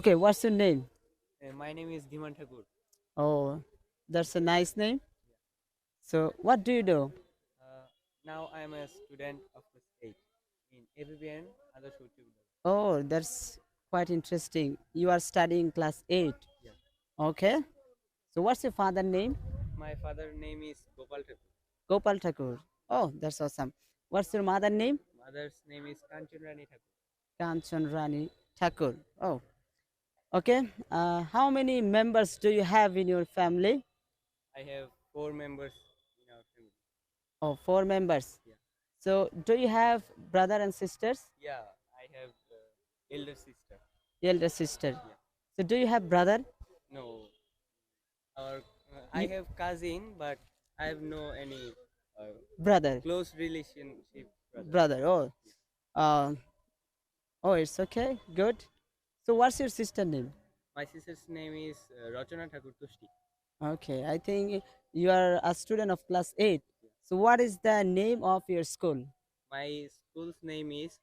Okay, what's your name? My name is Dhiman Thakur. Oh, that's a nice name. So, what do you do? Uh, Now I am a student of class 8 in ABBN Adarsh Uch Vidyalaya. Oh, that's quite interesting. You are studying class 8. Yes. Okay. So, what's your father name? My father name is Gopal Thakur. Gopal Thakur. Oh, that's awesome. What's your mother name? Mother's name is Kanchan Rani Thakur. Kanchan Rani Thakur. Oh, okay. How many members do you have in your family? I have four members in our family. Oh, four members. Yeah. So, do you have brother and sisters? Yeah, I have elder sister. Elder sister. Yeah. So, do you have brother? No, our I You, have cousin, but I have no any uh, brother. close relationship brother. Brother. Oh, Yeah. uh, oh, it's okay. Good. So, what's your sister name? My sister's name is Rachana Thakur Tushti. Okay, I think you are a student of class 8. So, what is the name of your school? My school's name is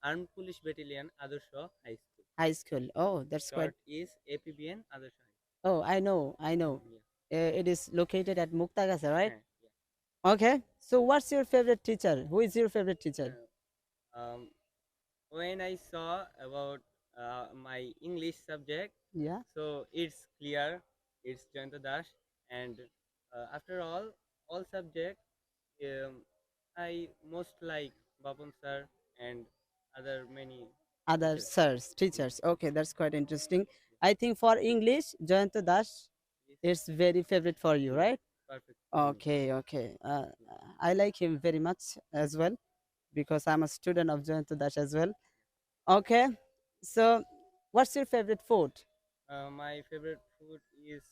Armed Police Battalion Adarsha High School. High school. Oh, that's quite. Short is APBN Adarsha High Oh, I know. I know. School. It is located at Muktagasa, right? Yeah. Okay. So, what's your favorite teacher? Who is your favorite Yeah. teacher? When I saw about my English subject, Yeah. so it's clear, it's Jayanta Das, and after all subject, um, I most like Bapan sir and other many Other teachers. sirs, Yeah. teachers. Okay, that's quite interesting. I think for English, Jayanta Das Yes. is very favorite for you, Yeah. right? Perfect for me. Okay, okay. Yeah. I like him very much as well because I'm a student of Jayanta Das as well. Okay, so what's your favorite food? My favorite food is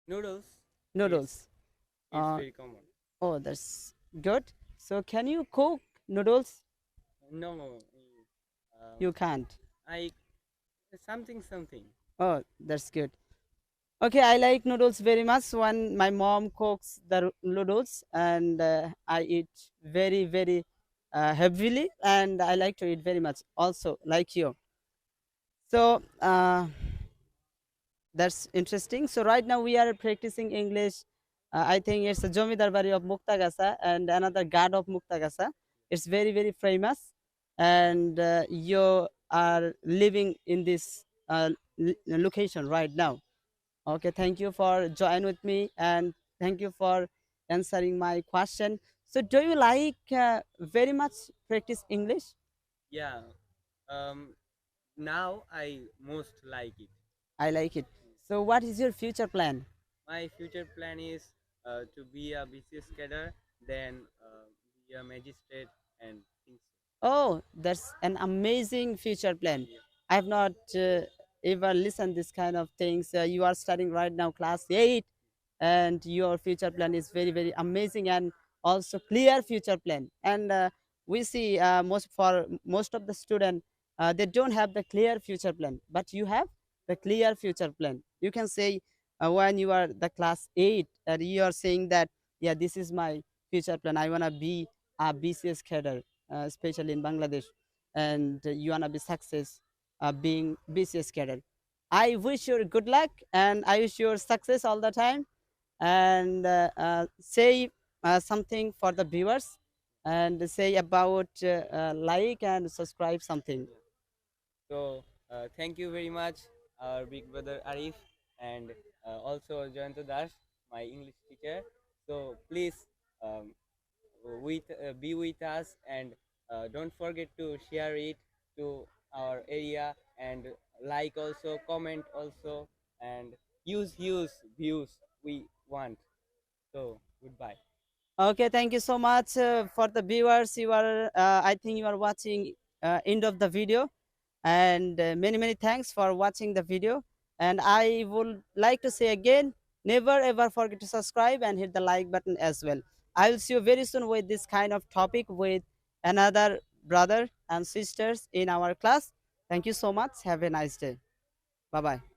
noodles. Yes, Noodles. it's Uh, very common. oh, that's good. So can you cook noodles? No, You can't. I something. Oh, that's good. Okay, I like noodles very much when my mom cooks the noodles, and I eat very heavily, and I like to eat very much also, like you. So that's interesting. So right now we are practicing English. I think it's a jamidar Bari of Muktagasa and another god of Muktagasa. It's very famous, and you are living in this location right now. Okay, thank you for joining with me, and thank you for answering my question. So, do you like very much practice English? Yeah. Um, Now I most like it. I like it. So, what is your future plan? My future plan is to be a BCS cadre, then be a magistrate and things. Oh, that's an amazing future plan. Yeah. I have not ever listened this kind of things. You are studying right now, class 8, and your future plan is very amazing and also clear future plan. And we see most of the student, they don't have the clear future plan, but you have the clear future plan. You can say when you are the class 8, you are saying that, yeah, this is my future plan. I want to be a BCS cadre, especially in Bangladesh, and you wanna be success being BCS cadre. I wish you good luck, and I wish you success all the time. And say something for the viewers, and say about like and subscribe something. Yeah. So thank you very much, our big brother Arif, and also Jayanta Das, my English teacher. So please um, be with us, and don't forget to share it to our area, and like also, comment also, and use views we want. So goodbye. Okay, thank you so much for the viewers. You are, I think you are watching end of the video, and many thanks for watching the video. And I would like to say again, never ever forget to subscribe and hit the like button as well. I will see you very soon with this kind of topic with another brother and sisters in our class. Thank you so much. Have a nice day. Bye bye.